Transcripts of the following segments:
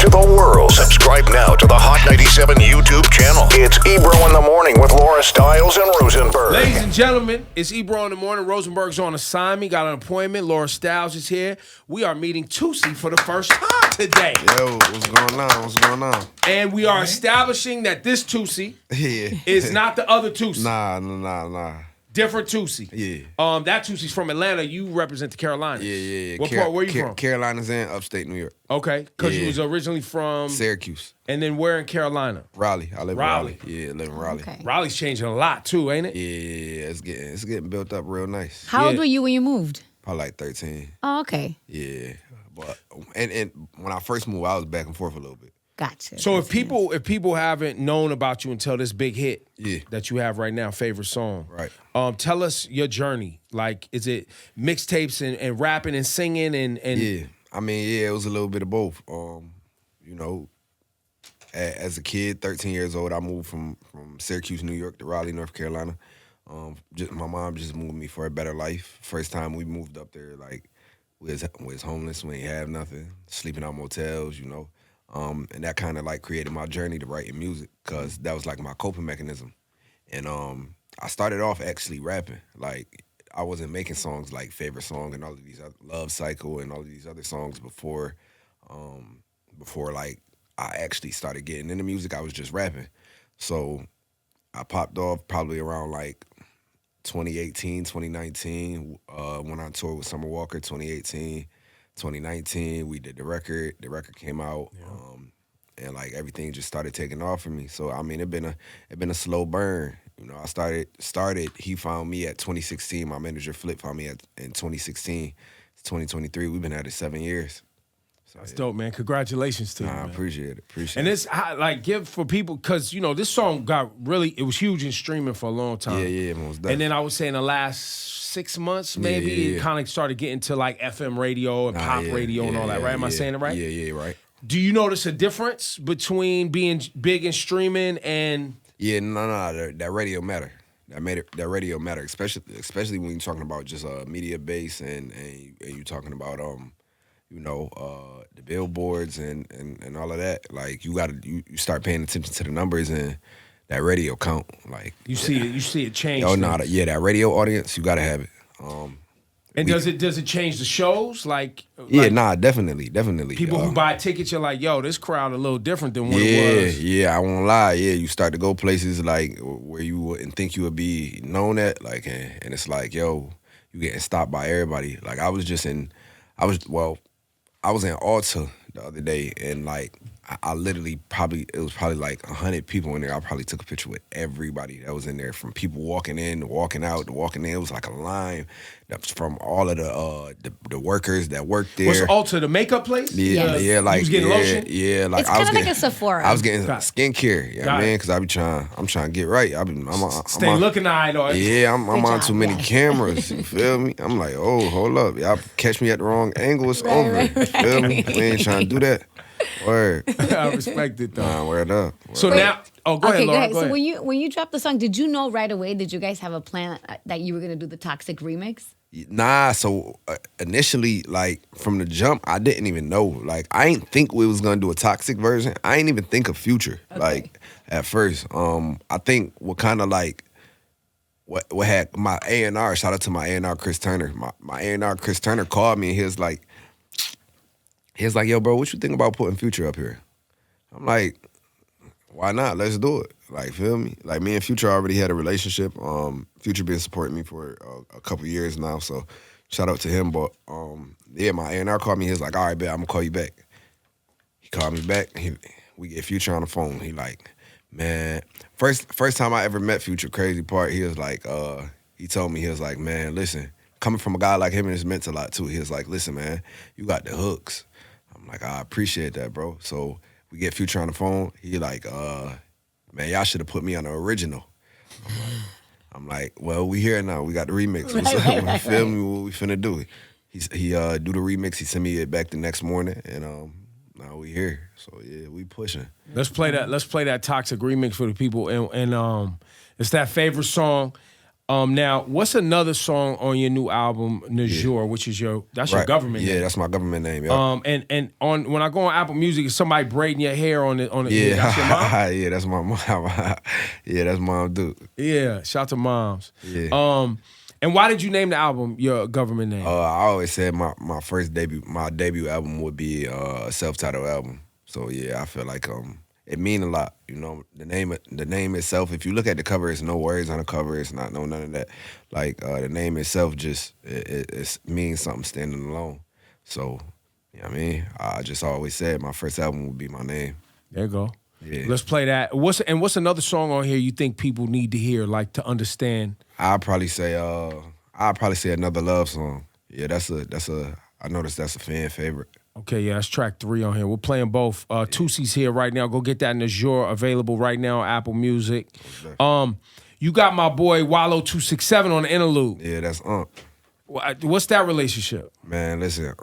to the world. Subscribe now to the Hot 97 YouTube channel. It's Ebro in the Morning with Laura Stiles and Rosenberg. Ladies and gentlemen, it's Ebro in the Morning. Rosenberg's on assignment, got an appointment. Laura Stiles is here. We are meeting Toosii for the first time today. Yo, what's going on? What's going on? And we are establishing that this Toosii is not the other Toosii. Nah. Different Toosii. Yeah. That Toosie's from Atlanta. You represent the Carolinas. Yeah. What part? Where you from? Carolinas and upstate New York. Okay, because you was originally from Syracuse. And then where in Carolina? Raleigh. I live in Raleigh. Yeah, I live in Raleigh. Okay. Raleigh's changing a lot too, ain't it? Yeah, it's getting built up real nice. How old were you when you moved? Probably like 13. Oh, okay. Yeah, but and when I first moved, I was back and forth a little bit. Gotcha. So if people haven't known about you until this big hit Yeah. that you have right now, favorite song, Right. Tell us your journey. Like, is it mixtapes and rapping and singing and Yeah, I mean, it was a little bit of both. You know, as a kid, 13 years old, I moved from Syracuse, New York to Raleigh, North Carolina. My mom just moved me for a better life. First time we moved up there, like, we was homeless, we ain't have nothing, sleeping on motels, you know. And that kind of like created my journey to writing music because that was like my coping mechanism. And I started off actually rapping. Like, I wasn't making songs like Favorite Song and all of these other, Love Cycle and all of these other songs before like I actually started getting into music. I was just rapping. So I popped off probably around like 2018, 2019, when I toured with Summer Walker, 2018. 2019, we did the record. The record came out, and like everything just started taking off for me. So I mean, it been a slow burn. You know, I started. He found me at 2016. My manager Flip found me in 2016. It's 2023. We've been at it 7 years. So, That's dope, man. Congratulations to you. I Man. appreciate it. And it's like give for people because you know this song it was huge in streaming for a long time. Yeah, most definitely. And then I would say in the last 6 months, maybe it kind of started getting to like FM radio and pop radio and all that, right? Am I saying it right? Yeah, right. Do you notice a difference between being big and streaming and? Yeah, no, that radio matter. That radio matter, especially when you're talking about just media base and you're talking about you know, the billboards and all of that. Like you start paying attention to the numbers and that radio count. Like You see it change. Oh no, that radio audience, you gotta have it. And does it change the shows? Definitely. People who buy tickets, you're like, yo, this crowd a little different than what it was. Yeah, I won't lie. Yeah, you start to go places like where you wouldn't think you would be known at, like, and it's like, yo, you getting stopped by everybody. Like I was in Alta the other day, and like I literally it was probably like 100 people in there. I probably took a picture with everybody that was in there, from people walking in to walking out to walking in. It was like a line that's from all of the workers that worked there. What's Ulta, the makeup place? Yeah, like you was getting lotion? Yeah, like it's kind of like a Sephora. I was getting skincare, you know what I mean? Because I'm trying to get right. Stay looking eyed on. Yeah, I'm on too many cameras. You feel me? I'm like, oh, hold up, y'all catch me at the wrong angle, it's over. Right. You feel me? We ain't trying to do that. Word. I respect it though. Nah, word up. So now, go ahead, Laura. So when you dropped the song, did you know right away? Did you guys have a plan that you were gonna do the Toxic remix? Nah, so initially, like, from the jump, I didn't even know. Like, I ain't think we was gonna do a Toxic version. I ain't even think of Future, like, at first. I think what kind of, like, what had my A&R, shout out to my A&R Chris Turner. My A&R Chris Turner called me, and he was like, yo, bro, what you think about putting Future up here? I'm like, why not? Let's do it. Like, feel me? Like, me and Future already had a relationship. Future been supporting me for a couple years now, so shout out to him. But, my A&R called me. He was like, all right, bet, I'm going to call you back. He called me back. We get Future on the phone. He like, man, first time I ever met Future, crazy part, he was like, he told me, he was like, man, listen, coming from a guy like him, and it's meant a lot, too. He was like, listen, man, you got the hooks. I'm like, I appreciate that, bro. So we get Future on the phone. He like, man, y'all should have put me on the original. I'm like, well, we here now. We got the remix. You feel me? What we finna do? He do the remix. He sent me it back the next morning, and now we here. So yeah, we pushing. Let's play that Toxic remix for the people, and it's that favorite song. Now, what's another song on your new album, NAUJOUR, which is your government name? Yeah, that's my government name. Yeah. And on when I go on Apple Music, is somebody braiding your hair on it? Yeah, That's your mom? yeah, that's my mom. Yeah, that's mom, dude. Yeah, shout to moms. Yeah. And why did you name the album your government name? I always said my debut album would be a self-titled album. So yeah, I feel like it mean a lot. You know, the name itself. If you look at the cover, it's no words on the cover. It's not none of that. Like the name itself just it means something standing alone. So you know what I mean, I just always said my first album would be my name. There you go. Yeah. Let's play that. What's another song on here you think people need to hear, like to understand? I'd probably say Another Love Song. Yeah, I noticed that's a fan favorite. Okay, yeah, that's track 3 on here. We're playing both. Toosii's here right now. Go get that NAUJOUR, available right now on Apple Music. You got my boy Wallo 267 on the interlude. Yeah, that's What's that relationship? Man, listen,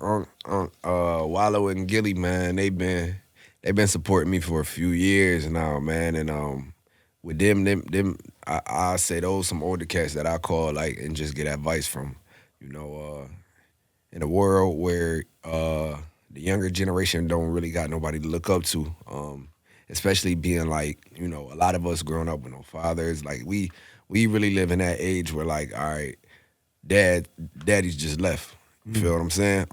Wallo and Gillie, man, they've been supporting me for a few years now, man, and with them, I say those some older cats that I call like and just get advice from, you know, in a world where the younger generation don't really got nobody to look up to, especially being like, you know, a lot of us growing up with no fathers, like we really live in that age where like, all right, daddy's just left. You feel what I'm saying?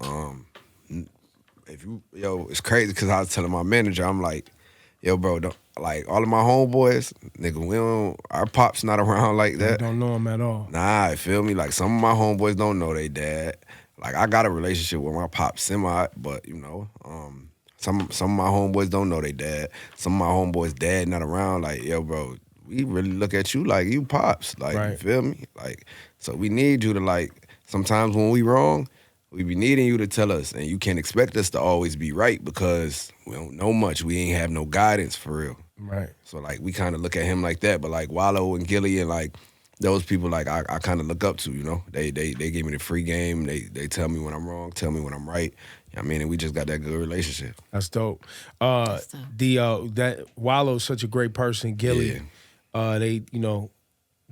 It's crazy because I was telling my manager, I'm like, yo, bro, like all of my homeboys, nigga, our pop's not around like that. Don't know him at all. Nah, you feel me? Like some of my homeboys don't know they dad. Like I got a relationship with my pop semi, but you know, some of my homeboys don't know they dad. Some of my homeboys' dad not around. Like, yo, bro, we really look at you like you pops. Like, right. You feel me? Like, so we need you to like. Sometimes when we wrong, we be needing you to tell us, and you can't expect us to always be right because we don't know much. We ain't have no guidance for real. Right. So like we kind of look at him like that, but like Wallo and Gillie and like those people like I kind of look up to, you know. They give me the free game. They tell me when I'm wrong, tell me when I'm right. You know what I mean, and we just got that good relationship. That's dope. That Wallo's such a great person. Gillie,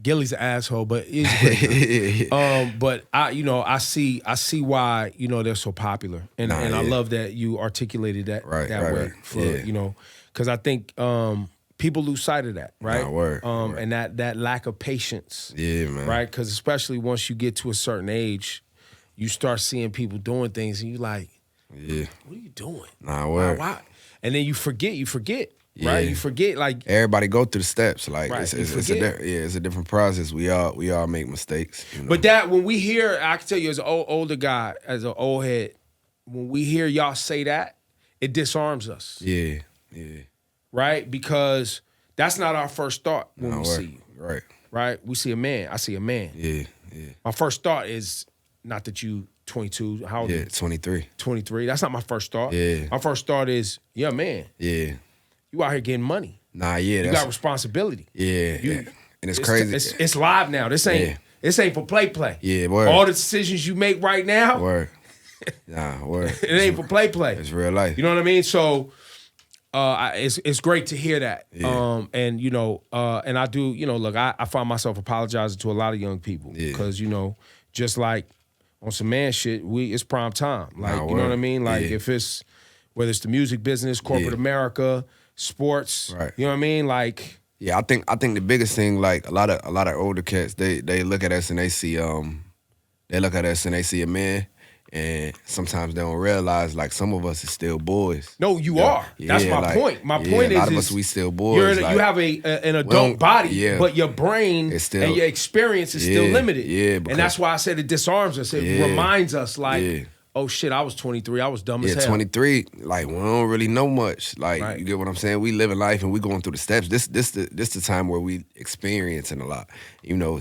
Gillie's an asshole, but he's a great girl. But I see why they're so popular, and I love that you articulated that way for because I think people lose sight of that, right? Word. And that lack of patience, man, right? Because especially once you get to a certain age, you start seeing people doing things, and you like, what are you doing? Word. Why? And then you forget. Right, you forget like everybody go through the steps. Like right. it's a different process. We all make mistakes. You know? But that when we hear, I can tell you as an older guy, as an old head, when we hear y'all say that, it disarms us. Yeah. Right, because that's not our first thought when we see you. Right. Right, we see a man. I see a man. Yeah. My first thought is not that you 22. How old? Yeah, 23. 23. That's not my first thought. Yeah. My first thought is, yeah, man. Yeah. You out here getting money. You got responsibility. Yeah. And it's crazy. It's live now. This ain't for play. Yeah, word. All the decisions you make right now. Word. Word. It ain't for play. It's real life. You know what I mean? So it's great to hear that. Yeah. And I do, look, I find myself apologizing to a lot of young people. Because, just like on some man shit, it's prime time. Like, you know what I mean? Like if it's whether it's the music business, corporate America, sports, right. You know what I mean? Like, I think the biggest thing, like a lot of older cats, they look at us and they see a man, and sometimes they don't realize like some of us is still boys. No, you are. That's my point. My point is, a lot of us we still boys. You have an adult body, but your brain and your experience is still limited. Yeah, and that's why I said it disarms us. It reminds us like. Oh shit! I was 23. I was dumb as hell. 23. Like we don't really know much. Like you get what I'm saying? We living life and we going through the steps. This the time where we experiencing a lot.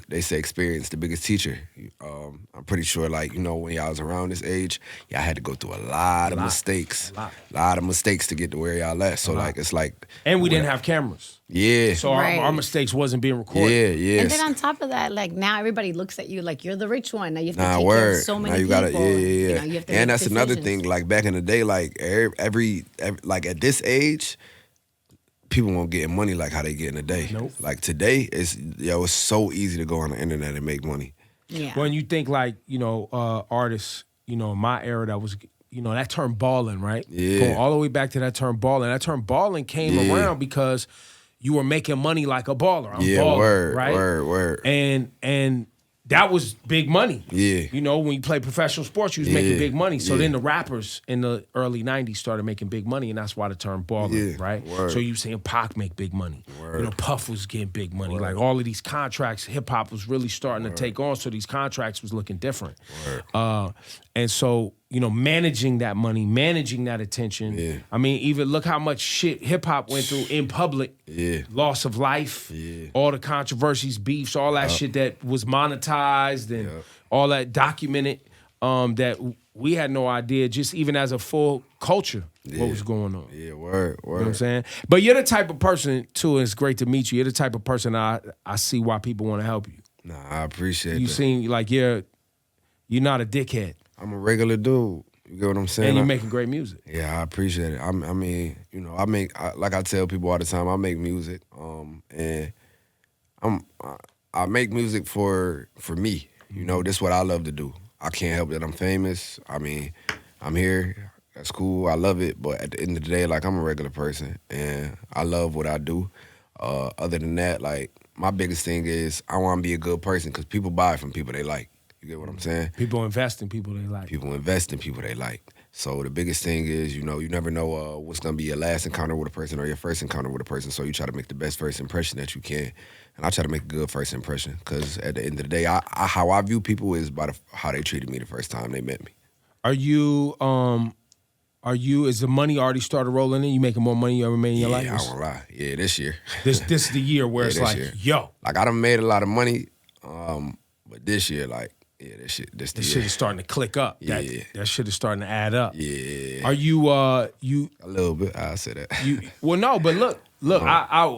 They say experience the biggest teacher. I'm pretty sure like when y'all was around this age, y'all had to go through a lot of mistakes. A lot of mistakes to get to where y'all at. So like it's like. And we didn't have cameras. Yeah. So our mistakes wasn't being recorded. Yeah. And then on top of that, like now everybody looks at you like you're the rich one. Now you have to take care of so many people. You have to and that's decisions. another thing. Like back in the day, like every like at this age, people won't get money like how they getting today. Nope. Like today, it's so easy to go on the internet and make money. Yeah. When you think like, artists, in my era that was, that term balling, right? Yeah. Going all the way back to that term balling. That term balling came around because you were making money like a baller. I'm balling, word, right? Word. And that was big money. Yeah. When you play professional sports, you was making big money. So Yeah. then the rappers in the early 90s started making big money, and that's why the term baller, right? Word. So you seeing Pac make big money. Word. Puff was getting big money. Word. Like all of these contracts, hip-hop was really starting to take on, so these contracts was looking different. And so, managing that money, managing that attention. Yeah. I mean, even look how much shit hip-hop went through in public. Yeah. Loss of life, Yeah. all the controversies, beefs, all that shit that was monetized and all that documented that we had no idea, just even as a full culture, what was going on. Yeah, word. You know what I'm saying? But you're the type of person, too, and it's great to meet you. You're the type of person I see why people want to help you. Nah, I appreciate You that. seem like you're not a dickhead. I'm a regular dude. You get what I'm saying? And you're making great music. Yeah, I appreciate it. I mean, like I tell people all the time, I make music, and I make music for me. This is what I love to do. I can't help that I'm famous. I mean, I'm here. That's cool. I love it. But at the end of the day, like, I'm a regular person, and I love what I do. Other than that, like, my biggest thing is I want to be a good person because people buy from people they like. You get what I'm saying? People invest in people they like. People invest in people they like. So the biggest thing is, you never know what's going to be your last encounter with a person or your first encounter with a person. So you try to make the best first impression that you can. And I try to make a good first impression because at the end of the day, how I view people is by how they treated me the first time they met me. Is the money already started rolling in? You making more money you ever made in your life? Yeah, I won't lie. Yeah, this year. This is the year where it's like, year. yo. Like, I done made a lot of money, but this year, like, this shit year. is starting to click up. Yeah. That shit is starting to add up. Yeah. Are you A little bit, I'll say that. Well, no, but look,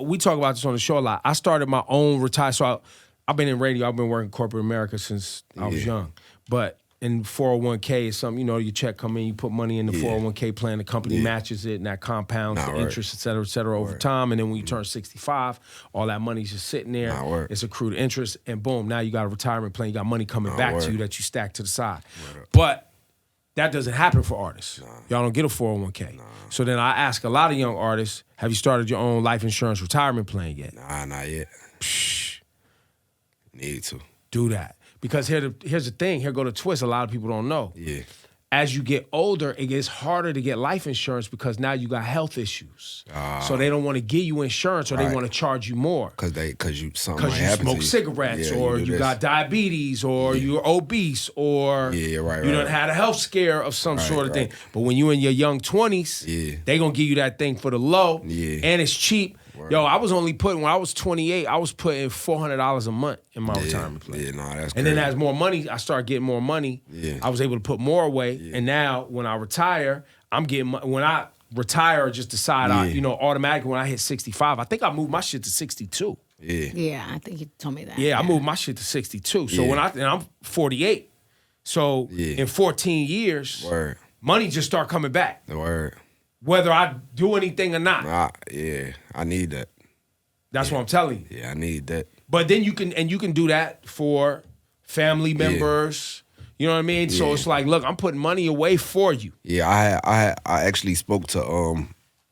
we talk about this on the show a lot. I started my own retire. So I've been in radio. I've been working corporate America since I was young. But in 401k is something, your check come in, you put money in the 401k plan, the company matches it, and that compounds the interest, et cetera, over time. And then when you turn 65, all that money's just sitting there. It's accrued interest, and boom, now you got a retirement plan. You got money coming back to you that you stack to the side. But that doesn't happen for artists. Y'all don't get a 401k. So then I ask a lot of young artists, have you started your own life insurance retirement plan yet? Nah, not yet. Need to. Do that. Because here's the thing. Here go the twist. A lot of people don't know. Yeah. As you get older, it gets harder to get life insurance because now you got health issues. So they don't want to give you insurance, or they want to charge you more. Because you smoke cigarettes, or you got diabetes, or you're obese, or you done had a health scare of some sort of thing. But when you in your young 20s, they gonna give you that thing for the low, and it's cheap. Yo, I was only putting, when I was 28, I was putting $400 a month in my retirement plan. Yeah, that's and then as more money, I started getting more money. I was able to put more away. And now when I retire, when I retire or just decide, automatically when I hit 65, I think I moved my shit to 62. Yeah, I think you told me that. Yeah, I moved my shit to 62. So and I'm 48. So in 14 years, money just start coming back. Whether I do anything or not. I need that. That's what I'm telling you. Yeah, I need that. But then you can do that for family members. You know what I mean? So it's like, look, I'm putting money away for you. Yeah, I actually spoke to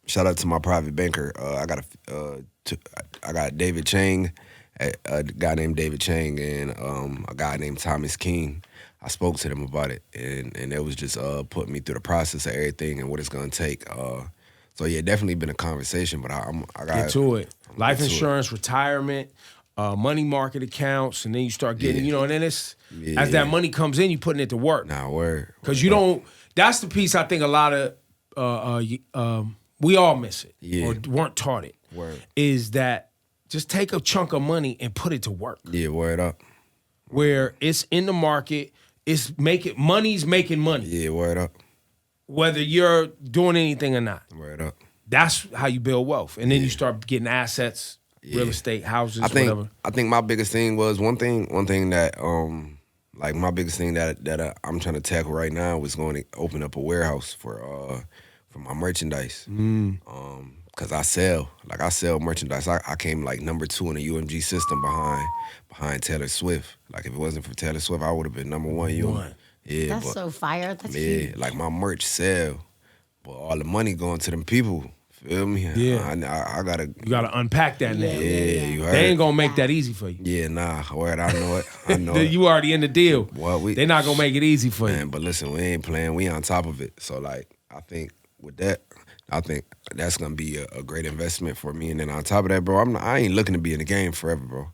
shout out to my private banker. I got David Chang, a guy named David Chang, and a guy named Thomas King. I spoke to them about it, and it was just putting me through the process of everything and what it's gonna take. So yeah, definitely been a conversation, but I got get to it. Life insurance, retirement, money market accounts, and then you start getting, and then it's as that money comes in, you putting it to work. Because you don't. That's the piece I think a lot of we all miss it or weren't taught it. Is that just take a chunk of money and put it to work. Yeah, word up. Where it's in the market. Money's making money. Yeah, word up. Whether you're doing anything or not. Word up. That's how you build wealth. And then you start getting assets, real estate, houses, whatever. I think my biggest thing was one thing that my biggest thing that I'm trying to tackle right now was going to open up a warehouse for my merchandise. Cause I sell merchandise. I came like #2 in the UMG system behind Taylor Swift. Like if it wasn't for Taylor Swift, I would have been #1. Yeah, That's but so fire. That's yeah, huge. like my merch sell, but all the money going to them people. Feel me? Yeah. I gotta. You gotta unpack that now. Yeah, you heard. They ain't gonna make that easy for you. Yeah, nah. Word, I know it. I know it. You already in the deal. Well, They not gonna make it easy for Man, you. but listen, we ain't playing. We on top of it. So like, I think with that, I think that's gonna be a great investment for me. And then on top of that, bro, I ain't looking to be in the game forever, bro.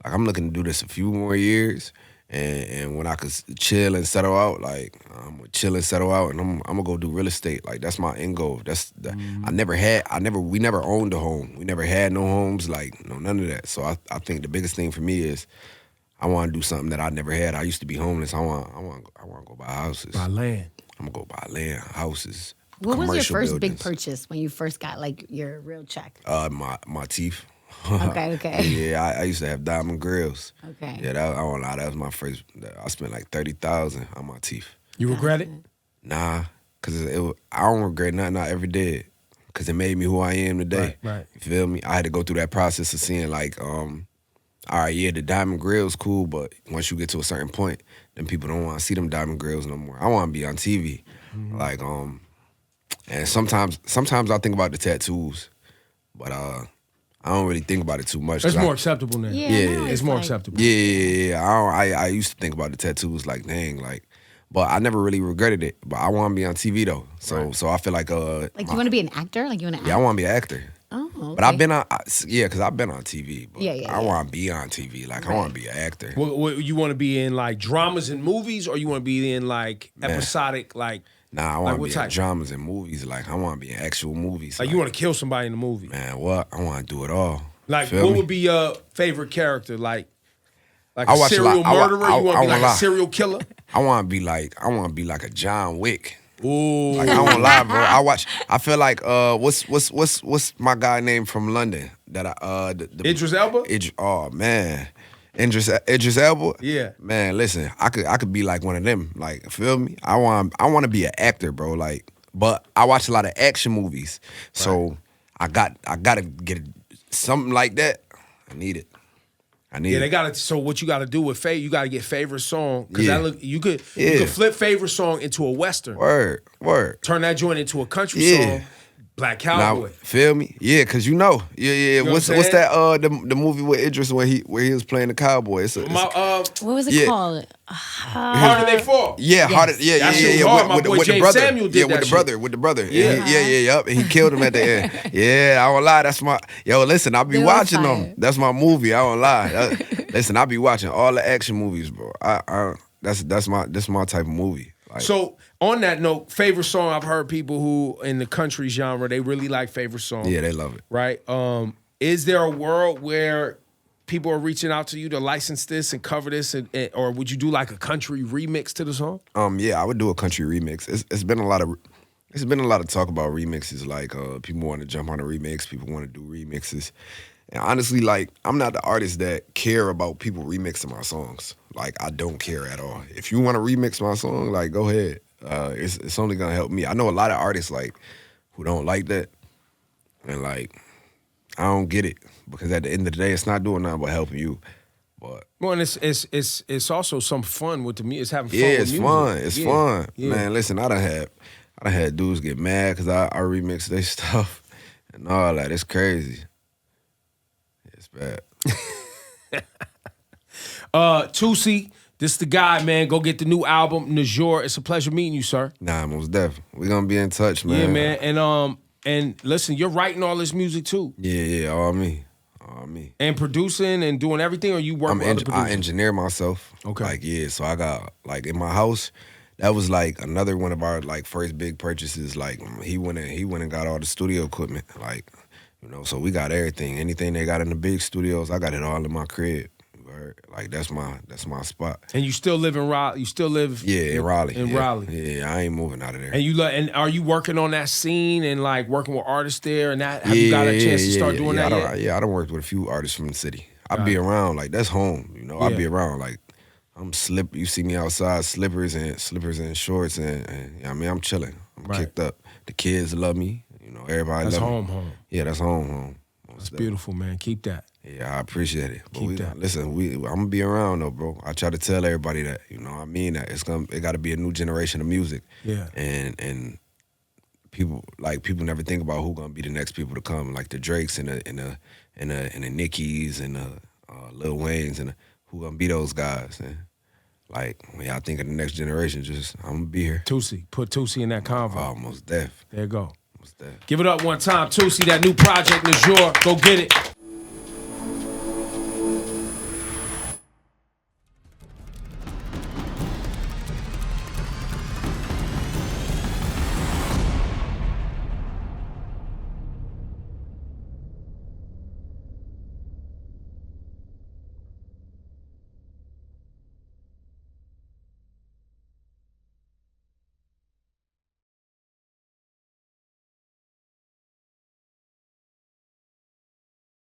Like I'm looking to do this a few more years, and when I could chill and settle out, like I'm gonna chill and settle out, and I'm gonna go do real estate. Like that's my end goal. We never owned a home. We never had no homes. Like none of that. So I think the biggest thing for me is I want to do something that I never had. I used to be homeless. I want to go buy houses. By land. I'm gonna go buy land, houses. What was your commercial first big buildings. purchase when you first got like your real check? My teeth. Okay. Yeah, I used to have diamond grills. Okay. Yeah, I won't lie. That was my first. I spent like $30,000 on my teeth. You regret it? Nah, cause I don't regret nothing I ever did, cause it made me who I am today. Right. You feel me? I had to go through that process of seeing like, all right, yeah, the diamond grill's cool, but once you get to a certain point, then people don't want to see them diamond grills no more. I want to be on TV, like and sometimes I think about the tattoos, but I don't really think about it too much. It's more acceptable now. Yeah, no, It's more acceptable. Yeah. I used to think about the tattoos like, dang, like, but I never really regretted it. But I want to be on TV though, so I feel like Like you want to be an actor? Like you want to? yeah, I want to be an actor. Oh, okay. But I've been on, because I've been on TV. But Yeah. I want to be on TV. Like, I want to be an actor. What, you want to be in like dramas and movies, or you want to be in like episodic, like? Nah, I want to what be type? in dramas and movies. Like, I want to be in actual movies. Like you want to kill somebody in the movie? Man, what? I want to do it all. Like, Feel what me? would be your favorite character? Like I a watch a serial lot- I wa- murderer? I- You want I to be won't like lie. a serial killer? I want to be like a John Wick. Ooh. Like, I won't lie, bro. I feel like what's my guy name from London that Idris Elba? Oh man. Idris Elba? Yeah. Man, listen, I could be like one of them. Like, feel me? I want to be an actor, bro. Like, but I watch a lot of action movies. So I gotta get something like that. I need it. Yeah, they gotta. So what you gotta do with you gotta get favorite song, because Yeah. you could flip favorite song into a western. Word. Turn that joint into a country Yeah. song. Black Now, Cowboy. feel me? Yeah, cause you know. Yeah. know What's what I'm that? The movie with Idris where he was playing the cowboy. It's What was it Yeah. called? Harder They Fall. yeah, harder. Yeah, That shit was yeah. hard. My boy With the James brother. Samuel did yeah, that with the brother. Yeah. Yup. And he killed him at the end. Yeah, I won't lie. That's my listen. I be They were watching fire. them. That's my movie. I won't lie. Listen, I be watching all the action movies, bro. That's my type of movie. Like, So on that note, favorite song, I've heard people who in the country genre, they really like favorite song. yeah, they love it. Right? Is there a world where people are reaching out to you to license this and cover this, or would you do like a country remix to the song? Yeah, I would do a country remix. It's been a lot of talk about remixes. Like people want to jump on a remix. People want to do remixes. And honestly, like I'm not the artist that care about people remixing my songs. Like I don't care at all. If you want to remix my song, like go ahead. It's only gonna help me. I know a lot of artists like who don't like that, and like I don't get it because at the end of the day, it's not doing nothing but helping you. But Well, and it's also some fun with the music. It's having fun. yeah, with it's music. fun. It's Yeah. fun, Yeah. man. Listen, I done had dudes get mad because I remix their stuff and all that. It's crazy. It's bad. Toosii, this the guy, man. Go get the new album, NAUJOUR. It's a pleasure meeting you, sir. Nah, most definitely. We gonna be in touch, man. Yeah, man. And listen, you're writing all this music too, Yeah, all me. and producing and doing everything. Or you work with other I producers? engineer myself. Okay. Like, yeah, so I got, like, in my house, that was, like, another one of our, like, first big purchases. Like, he went and got all the studio equipment. Like, you know, so we got everything. Anything they got in the big studios, I got it all in my crib. Like, that's my spot. And you still live in Raleigh. You still live Yeah, in Raleigh. In yeah. Raleigh. Yeah, I ain't moving out of there. And are you working on that scene and like working with artists there? And that have you got a chance to start doing that yet? I done worked with a few artists from the city. I be around, like, that's home, you know. I be around, like, you see me outside, slippers and shorts, and you know what I mean, I'm chilling. I'm kicked up. The kids love me, you know. everybody. That's love home. Yeah, that's home. That's beautiful, man. Keep that. Yeah, I appreciate it. But Keep that. Listen, I'm gonna be around though, bro. I try to tell everybody that, I mean that it got to be a new generation of music. Yeah. And people never think about who gonna be the next people to come, like the Drakes and the Nickies and the Lil Waynes and who gonna be those guys. And when y'all think of the next generation, I'm gonna be here. Toosii, put Toosii in that convo. Almost deaf. There you go. Almost deaf. Give it up one time, Toosii, that new project, NAUJOUR. Go get it.